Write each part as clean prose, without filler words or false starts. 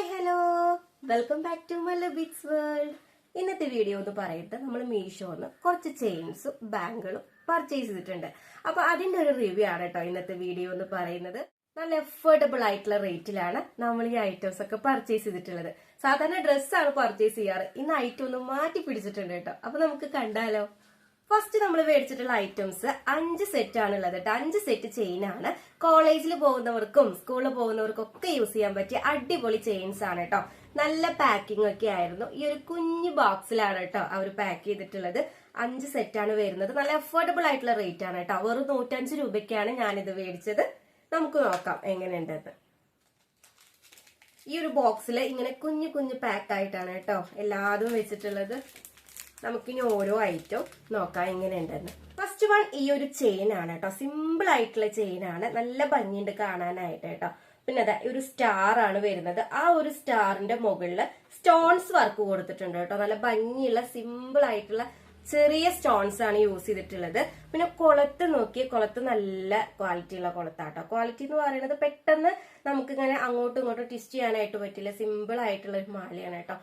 Hi hello welcome back to മലബിറ്റ്സ് world. ഇന്നത്തെ video എന്ന് പറയുന്നത് നമ്മൾ മീഷോന്ന് കുറച്ച് ചെയിൻസും ബാങ്കുകളും പർച്ചേസ് ചെയ്തിട്ടുണ്ട്. അപ്പൊ അതിന്റെ ഒരു റിവ്യൂ ആണ് കേട്ടോ ഇന്നത്തെ വീഡിയോ എന്ന് പറയുന്നത്. നല്ല അഫോർഡബിൾ ആയിട്ടുള്ള റേറ്റിലാണ് നമ്മൾ ഈ ഐറ്റംസ് ഒക്കെ പർച്ചേസ് ചെയ്തിട്ടുള്ളത്. സാധാരണ ഡ്രസ്സാണ് പർച്ചേസ് ചെയ്യാറ്, ഇന്ന് ഐറ്റം ഒന്ന് മാറ്റി പിടിച്ചിട്ടുണ്ട് കേട്ടോ. അപ്പൊ നമുക്ക് കണ്ടാലോ. ഫസ്റ്റ് നമ്മൾ മേടിച്ചിട്ടുള്ള ഐറ്റംസ് 5 സെറ്റ് ആണ് ഉള്ളത് കേട്ടോ. 5 സെറ്റ് ചെയിൻ ആണ്. കോളേജിൽ പോകുന്നവർക്കും സ്കൂളിൽ പോകുന്നവർക്കും ഒക്കെ യൂസ് ചെയ്യാൻ പറ്റിയ അടിപൊളി ചെയിൻസ് ആണ് കേട്ടോ. നല്ല പാക്കിംഗ് ഒക്കെ ആയിരുന്നു. ഈ ഒരു കുഞ്ഞു ബോക്സിലാണ് കേട്ടോ അവർ പാക്ക് ചെയ്തിട്ടുള്ളത്. 5 സെറ്റ് ആണ് വരുന്നത്. നല്ല അഫോർഡബിൾ ആയിട്ടുള്ള റേറ്റ് ആണ് കേട്ടോ. വെറും 105 രൂപയ്ക്കാണ് ഞാനിത് മേടിച്ചത്. നമുക്ക് നോക്കാം എങ്ങനെയുണ്ടെന്ന്. ഈ ഒരു ബോക്സിൽ ഇങ്ങനെ കുഞ്ഞു കുഞ്ഞു പാക്ക് ആയിട്ടാണ് കേട്ടോ എല്ലാതും വെച്ചിട്ടുള്ളത്. നമുക്കിനി ഓരോ ഐറ്റം നോക്കാം എങ്ങനെയുണ്ടെന്ന്. ഫസ്റ്റ് വൺ ഈ ഒരു ചെയിൻ ആണ് കേട്ടോ. സിമ്പിൾ ആയിട്ടുള്ള ചെയിൻ ആണ്. നല്ല ഭംഗിയുണ്ട് കാണാനായിട്ട് കേട്ടോ. പിന്നെ അതാ ഒരു സ്റ്റാർ ആണ് വരുന്നത്. ആ ഒരു സ്റ്റാറിന്റെ മുകളിൽ സ്റ്റോൺസ് വർക്ക് കൊടുത്തിട്ടുണ്ട് കേട്ടോ. നല്ല ഭംഗിയുള്ള സിമ്പിൾ ആയിട്ടുള്ള ചെറിയ സ്റ്റോൺസ് ആണ് യൂസ് ചെയ്തിട്ടുള്ളത്. പിന്നെ കൊളത്ത് നോക്കി, കൊളത്ത് നല്ല ക്വാളിറ്റി ഉള്ള കൊളത്താട്ടോ. ക്വാളിറ്റി എന്ന് പറയുന്നത് പെട്ടെന്ന് നമുക്ക് ഇങ്ങനെ അങ്ങോട്ടും ഇങ്ങോട്ടും ട്വിസ്റ്റ് ചെയ്യാനായിട്ട് പറ്റില്ല. സിമ്പിൾ ആയിട്ടുള്ള ഒരു മാലയാണ് കേട്ടോ.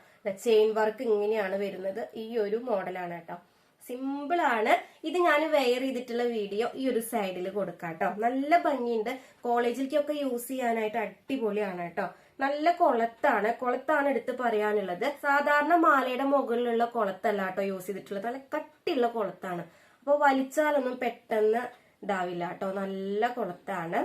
ചെയിൻ വർക്ക് ഇങ്ങനെയാണ് വരുന്നത്. ഈ ഒരു മോഡലാണ് കേട്ടോ. സിമ്പിൾ ആണ്. ഇത് ഞാൻ വെയർ ചെയ്തിട്ടുള്ള വീഡിയോ ഈ ഒരു സൈഡിൽ കൊടുക്കാം കേട്ടോ. നല്ല ഭംഗിയുണ്ട്. കോളേജിലേക്കൊക്കെ യൂസ് ചെയ്യാനായിട്ട് അടിപൊളിയാണ് കേട്ടോ. നല്ല കൊളത്താണ് എടുത്ത് പറയാനുള്ളത്. സാധാരണ മാലയുടെ മുകളിലുള്ള കൊളത്തല്ല കേട്ടോ യൂസ് ചെയ്തിട്ടുള്ളത്. നല്ല കട്ടിയുള്ള കൊളത്താണ്. അപ്പൊ വലിച്ചാലൊന്നും പെട്ടെന്ന് ഇതാവില്ല കേട്ടോ. നല്ല കൊളത്താണ്.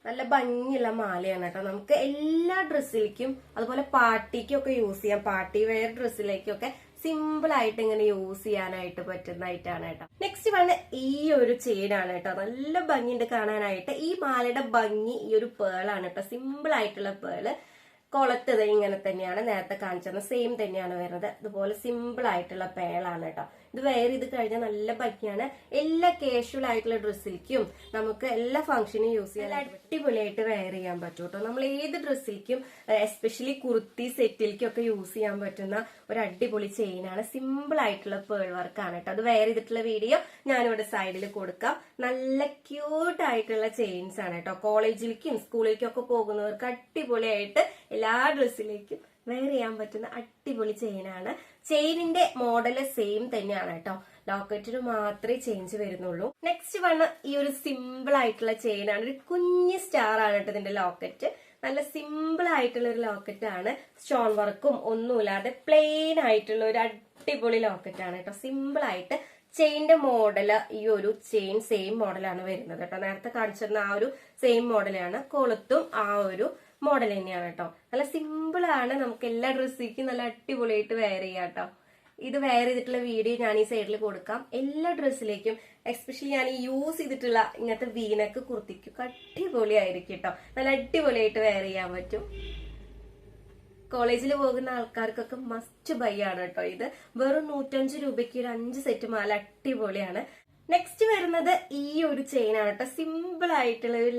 നല്ല ഭംഗിയുള്ള മാലയാണ് കേട്ടോ. നമുക്ക് എല്ലാ ഡ്രസ്സിലേക്കും അതുപോലെ പാർട്ടിക്കും ഒക്കെ യൂസ് ചെയ്യാം. പാർട്ടി വെയർ ഡ്രസ്സിലേക്കൊക്കെ സിമ്പിൾ ആയിട്ട് ഇങ്ങനെ യൂസ് ചെയ്യാനായിട്ട് പറ്റുന്നതായിട്ടാണ് കേട്ടോ. നെക്സ്റ്റ് വണ് ഈ ഒരു ചെയിനാണ് കേട്ടോ. നല്ല ഭംഗിയുണ്ട് കാണാനായിട്ട്. ഈ മാലയുടെ ഭംഗി ഈ ഒരു പേളാണ് കേട്ടോ. സിമ്പിൾ ആയിട്ടുള്ള പേള്. കൊളത്തത് ഇങ്ങനെ തന്നെയാണ് നേരത്തെ കാണിച്ചത്. സെയിം തന്നെയാണ് വരുന്നത്. അതുപോലെ സിമ്പിൾ ആയിട്ടുള്ള പേളാണ് കേട്ടോ. ഇത് വെയർ ചെയ്ത് കഴിഞ്ഞാൽ നല്ല ഭംഗിയാണ്. എല്ലാ കാഷ്വൽ ആയിട്ടുള്ള ഡ്രസ്സിലേക്കും നമുക്ക് എല്ലാ ഫംഗ്ഷനും യൂസ് ചെയ്യാൻ അടിപൊളിയായിട്ട് വെയർ ചെയ്യാൻ പറ്റും കേട്ടോ. നമ്മൾ ഏത് ഡ്രസ്സിലേക്കും എസ്പെഷ്യലി കുർത്തി സെറ്റിലേക്കും ഒക്കെ യൂസ് ചെയ്യാൻ പറ്റുന്ന ഒരു അടിപൊളി ചെയിനാണ്. സിമ്പിൾ ആയിട്ടുള്ള പേൾ വർക്കാണ് കേട്ടോ. അത് വെയർ ചെയ്തിട്ടുള്ള വീഡിയോ ഞാനിവിടെ സൈഡിൽ കൊടുക്കാം. നല്ല ക്യൂട്ട് ആയിട്ടുള്ള ചെയിൻസ് ആണ് കേട്ടോ. കോളേജിലേക്കും സ്കൂളിലേക്കും ഒക്കെ പോകുന്നവർക്ക് അടിപൊളിയായിട്ട് എല്ലാ ഡ്രസ്സിലേക്കും വെയർ ചെയ്യാൻ പറ്റുന്ന അടിപൊളി ചെയിനാണ്. ചെയിനിന്റെ മോഡല് സെയിം തന്നെയാണ് കേട്ടോ. ലോക്കറ്റിന് മാത്രമേ ചേഞ്ച് വരുന്നുള്ളൂ. നെക്സ്റ്റ് വണ് ഈ ഒരു സിമ്പിൾ ആയിട്ടുള്ള ചെയിനാണ്. ഒരു കുഞ്ഞ് സ്റ്റാർ ആണ് കേട്ടോ ഇതിന്റെ ലോക്കറ്റ്. നല്ല സിമ്പിൾ ആയിട്ടുള്ള ഒരു ലോക്കറ്റ് ആണ്. സ്റ്റോൺ വർക്കും ഒന്നുമില്ലാതെ പ്ലെയിൻ ആയിട്ടുള്ള ഒരു അടിപൊളി ലോക്കറ്റ് ആണ് കേട്ടോ. സിമ്പിൾ ആയിട്ട് ചെയിന്റെ മോഡല് ഈ ഒരു ചെയിൻ സെയിം മോഡലാണ് വരുന്നത് കേട്ടോ. നേരത്തെ കാണിച്ചിരുന്ന ആ ഒരു സെയിം മോഡലാണ്. കൊളുത്തും ആ ഒരു മോഡൽ തന്നെയാണ് കേട്ടോ. നല്ല സിമ്പിൾ ആണ്. നമുക്ക് എല്ലാ ഡ്രസ്സിലേക്കും നല്ല അടിപൊളിയായിട്ട് വെയർ ചെയ്യാം കേട്ടോ. ഇത് വെയർ ചെയ്തിട്ടുള്ള വീഡിയോ ഞാൻ ഈ സൈഡിൽ കൊടുക്കാം. എല്ലാ ഡ്രസ്സിലേക്കും എസ്പെഷ്യലി ഞാൻ യൂസ് ചെയ്തിട്ടുള്ള ഇങ്ങനത്തെ വീനക്ക് കുർത്തിക്കും അടിപൊളിയായിരിക്കും കേട്ടോ. നല്ല അടിപൊളിയായിട്ട് വെയർ ചെയ്യാൻ പറ്റും. കോളേജിൽ പോകുന്ന ആൾക്കാർക്കൊക്കെ മസ്റ്റ് ബൈ ആണ് കേട്ടോ. ഇത് വെറും 105 രൂപയ്ക്ക് ഒരു 5 സെറ്റ് മാല അടിപൊളിയാണ്. നെക്സ്റ്റ് വരുന്നത് ഈ ഒരു ചെയിൻ ആണ് കേട്ടോ. സിമ്പിൾ ആയിട്ടുള്ള ഒരു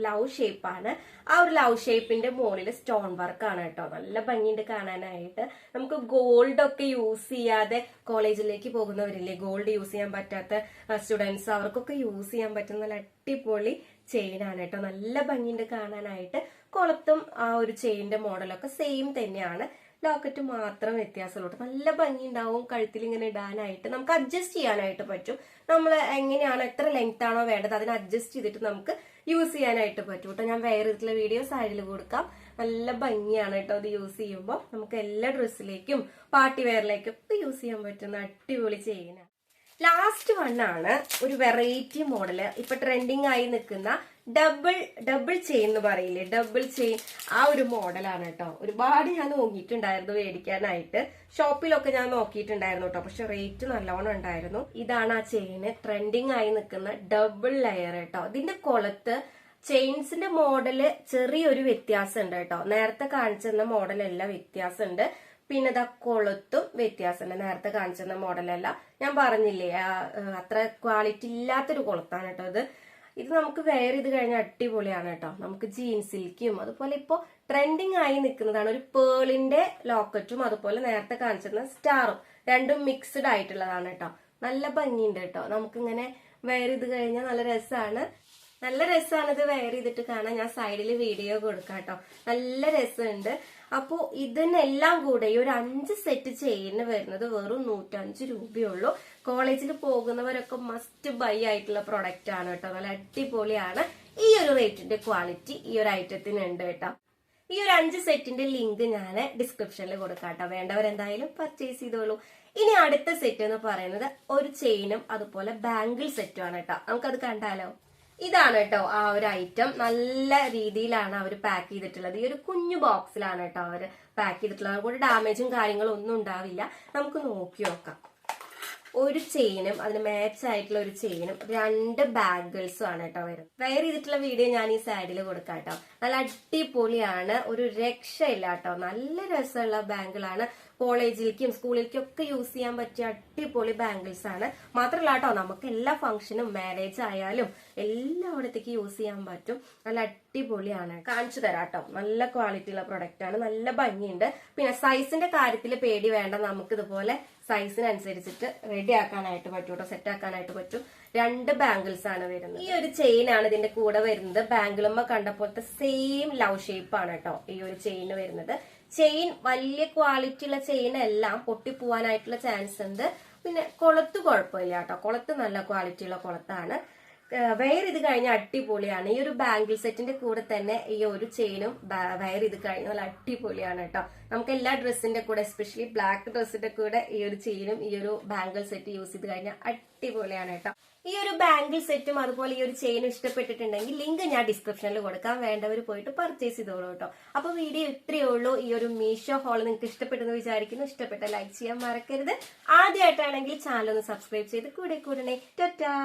ലവ് ഷേപ്പ് ആണ്. ആ ഒരു ലവ് ഷേപ്പിന്റെ മുകളിൽ സ്റ്റോൺ വർക്ക് ആണ് കേട്ടോ. നല്ല ഭംഗിയുണ്ട് കാണാനായിട്ട്. നമുക്ക് ഗോൾഡ് ഒക്കെ യൂസ് ചെയ്യാതെ കോളേജിലേക്ക് പോകുന്നവരില്ലേ, ഗോൾഡ് യൂസ് ചെയ്യാൻ പറ്റാത്ത സ്റ്റുഡൻസ്, അവർക്കൊക്കെ യൂസ് ചെയ്യാൻ പറ്റുന്ന നല്ല അടിപൊളി ചെയിൻ ആണ് കേട്ടോ. നല്ല ഭംഗിയുണ്ട് കാണാനായിട്ട്. കൊളത്തും ആ ഒരു ചെയിന്റെ മോഡലൊക്കെ സെയിം തന്നെയാണ്. ലോക്കറ്റ് മാത്രം വ്യത്യാസമുള്ളൂ. നല്ല ഭംഗി ഉണ്ടാവും. കഴുത്തിൽ ഇങ്ങനെ ഇടാനായിട്ട് നമുക്ക് അഡ്ജസ്റ്റ് ചെയ്യാനായിട്ട് പറ്റും. നമ്മൾ എങ്ങനെയാണോ എത്ര ലെങ്ത് ആണോ വേണ്ടത് അതിന് അഡ്ജസ്റ്റ് ചെയ്തിട്ട് നമുക്ക് യൂസ് ചെയ്യാനായിട്ട് പറ്റും കേട്ടോ. ഞാൻ വേറെ ഇതിലുള്ള വീഡിയോ സൈഡിൽ കൊടുക്കാം. നല്ല ഭംഗിയാണ് കേട്ടോ ഇത് യൂസ് ചെയ്യുമ്പോൾ. നമുക്ക് എല്ലാ ഡ്രസ്സിലേക്കും പാർട്ടി വെയറിലേക്കും ഒക്കെ യൂസ് ചെയ്യാൻ പറ്റുന്ന അടിപൊളി ചെയിനാണ്. ലാസ്റ്റ് വണ്ണാണ് ഒരു വെറൈറ്റി മോഡല്. ഇപ്പൊ ട്രെൻഡിങ് ആയി നിൽക്കുന്ന ഡബിൾ ചെയിൻ എന്ന് പറയില്ലേ, ഡബിൾ ചെയിൻ ആ ഒരു മോഡലാണ് കേട്ടോ. ഒരുപാട് ഞാൻ നോക്കിയിട്ടുണ്ടായിരുന്നു മേടിക്കാനായിട്ട്. ഷോപ്പിലൊക്കെ ഞാൻ നോക്കിയിട്ടുണ്ടായിരുന്നു കേട്ടോ. പക്ഷെ റേറ്റ് നല്ലോണം ഉണ്ടായിരുന്നു. ഇതാണ് ആ ചെയിന്. ട്രെൻഡിങ് ആയി നിൽക്കുന്ന ഡബിൾ ലെയർ കേട്ടോ. ഇതിന്റെ കൊളത്ത് ചെയിൻസിന്റെ മോഡല് ചെറിയൊരു വ്യത്യാസം ഉണ്ട് കേട്ടോ. നേരത്തെ കാണിച്ചിരുന്ന മോഡലെല്ലാം വ്യത്യാസമുണ്ട്. പിന്നെ ഇതാ കൊളുത്തും വ്യത്യാസമുണ്ട്. നേരത്തെ കാണിച്ചിരുന്ന മോഡലല്ല. ഞാൻ പറഞ്ഞില്ലേ അത്ര ക്വാളിറ്റി ഇല്ലാത്തൊരു കൊളുത്താണ് കേട്ടോ ഇത്. ഇത് നമുക്ക് വെയർ ചെയ്ത് കഴിഞ്ഞാൽ അടിപൊളിയാണ് കേട്ടോ. നമുക്ക് ജീൻസിലേക്കും അതുപോലെ ഇപ്പൊ ട്രെൻഡിങ് ആയി നിൽക്കുന്നതാണ്. ഒരു പേളിന്റെ ലോക്കറ്റും അതുപോലെ നേരത്തെ കാണിച്ചിരുന്ന സ്റ്റാറും രണ്ടും മിക്സ്ഡ് ആയിട്ടുള്ളതാണ് കേട്ടോ. നല്ല ഭംഗിയുണ്ട് കേട്ടോ. നമുക്കിങ്ങനെ വെയർ ചെയ്ത് കഴിഞ്ഞാൽ നല്ല രസമാണ്. നല്ല രസമാണ് ഇത് വെയർ ചെയ്തിട്ട് കാണാൻ. ഞാൻ സൈഡിൽ വീഡിയോ കൊടുക്കാം കേട്ടോ. നല്ല രസമുണ്ട്. അപ്പോ ഇതിനെല്ലാം കൂടെ ഈ ഒരു 5 സെറ്റ് ചെയിന് വരുന്നത് വെറും 105 രൂപയുള്ളൂ. കോളേജിൽ പോകുന്നവരൊക്കെ മസ്റ്റ് ബൈ ആയിട്ടുള്ള പ്രൊഡക്റ്റ് ആണ് കേട്ടോ. നല്ല അടിപൊളിയാണ്. ഈ ഒരു റേറ്റിന്റെ ക്വാളിറ്റി ഈ ഒരു ഐറ്റത്തിന് ഉണ്ട് കേട്ടോ. ഈ ഒരു 5 സെറ്റിന്റെ ലിങ്ക് ഞാൻ ഡിസ്ക്രിപ്ഷനിൽ കൊടുക്കാം കേട്ടോ. വേണ്ടവരെന്തായാലും പർച്ചേസ് ചെയ്തോളൂ. ഇനി അടുത്ത സെറ്റ് എന്ന് പറയുന്നത് ഒരു ചെയിനും അതുപോലെ ബാംഗിൾ സെറ്റും ആണ് കേട്ടോ. നമുക്കത് കണ്ടാലോ? ഇതാണ് കേട്ടോ ആ ഒരു ഐറ്റം. നല്ല രീതിയിലാണ് അവർ പാക്ക് ചെയ്തിട്ടുള്ളത്. ഈ ഒരു കുഞ്ഞു ബോക്സിലാണ് കേട്ടോ അവർ പാക്ക് ചെയ്തിട്ടുള്ളത്. അതുകൊണ്ട് ഡാമേജും കാര്യങ്ങളും ഒന്നും ഉണ്ടാവില്ല. നമുക്ക് നോക്കി നോക്കാം. ഒരു ചെയിനും അതിന് മാച്ച് ആയിട്ടുള്ള ഒരു ചെയിനും 2 ബാംഗിൾസും ആണ് കേട്ടോ വരുന്നത്. വെയർ ചെയ്തിട്ടുള്ള വീഡിയോ ഞാൻ ഈ സൈഡിൽ കൊടുക്കാം കേട്ടോ. നല്ല അടിപൊളിയാണ്. ഒരു രക്ഷയില്ല കേട്ടോ. നല്ല രസമുള്ള ബാംഗിളാണ്. കോളേജിലേക്കും സ്കൂളിലേക്കും ഒക്കെ യൂസ് ചെയ്യാൻ പറ്റിയ അടിപൊളി ബാംഗിൾസ് ആണ്. മാത്രമല്ല കേട്ടോ, നമുക്ക് എല്ലാ ഫംഗ്ഷനും മാരേജ് ആയാലും എല്ലായിടത്തേക്ക് യൂസ് ചെയ്യാൻ പറ്റും. നല്ല അടിപൊളിയാണ്. കാണിച്ചു തരാം കേട്ടോ. നല്ല ക്വാളിറ്റി ഉള്ള പ്രൊഡക്റ്റ് ആണ്. നല്ല ഭംഗിയുണ്ട്. പിന്നെ സൈസിന്റെ കാര്യത്തിൽ പേടി വേണ്ട. നമുക്ക് ഇതുപോലെ സൈസിനനുസരിച്ചിട്ട് റെഡി ആക്കാനായിട്ട് പറ്റും കേട്ടോ. സെറ്റ് ആക്കാനായിട്ട് പറ്റും. 2 ബാംഗിൾസ് ആണ് വരുന്നത്. ഈ ഒരു ചെയിൻ ആണ് ഇതിന്റെ കൂടെ വരുന്നത്. ബാംഗിളുമ്മ കണ്ട പോലത്തെ സെയിം ലവ് ഷേപ്പ് ആണ് കേട്ടോ ഈ ഒരു ചെയിൻ വരുന്നത്. ചെയിൻ വലിയ ക്വാളിറ്റി ഉള്ള ചെയിൻ എല്ലാം പൊട്ടിപ്പോവാനായിട്ടുള്ള ചാൻസ് ഉണ്ട്. പിന്നെ കൊളത്ത് കുഴപ്പമില്ല കേട്ടോ. കൊളത്ത് നല്ല ക്വാളിറ്റി ഉള്ള കൊളത്താണ്. വെയർ ചെയ്ത് കഴിഞ്ഞാൽ അടിപൊളിയാണ്. ഈ ഒരു ബാംഗിൾ സെറ്റിന്റെ കൂടെ തന്നെ ഈ ഒരു ചെയിനും വെയർ ചെയ്ത് കഴിഞ്ഞാൽ നല്ല അടിപൊളിയാണ് കേട്ടോ. നമുക്ക് എല്ലാ ഡ്രസ്സിന്റെ കൂടെ, എസ്പെഷ്യലി ബ്ലാക്ക് ഡ്രസ്സിന്റെ കൂടെ ഈ ഒരു ചെയിനും ഈ ഒരു ബാംഗിൾ സെറ്റ് യൂസ് ചെയ്ത് കഴിഞ്ഞാൽ അടിപൊളിയാണ് കേട്ടോ. ഈ ഒരു ബാംഗിൾ സെറ്റും അതുപോലെ ഈ ഒരു ചെയിനും ഇഷ്ടപ്പെട്ടിട്ടുണ്ടെങ്കിൽ ലിങ്ക് ഞാൻ ഡിസ്ക്രിപ്ഷനിൽ കൊടുക്കാം. വേണ്ടവർ പോയിട്ട് പർച്ചേസ് ചെയ്തോളൂ കേട്ടോ. അപ്പൊ വീഡിയോ ഇത്രയേ ഉള്ളൂ. ഈ ഒരു മീഷോ ഹോൾ നിങ്ങൾക്ക് ഇഷ്ടപ്പെട്ടെന്ന് വിചാരിക്കുന്നു. ഇഷ്ടപ്പെട്ട ലൈക്ക് ചെയ്യാൻ മറക്കരുത്. ആദ്യമായിട്ടാണെങ്കിൽ ചാനൽ ഒന്ന് സബ്സ്ക്രൈബ് ചെയ്ത് കൂടെ ടാറ്റാ.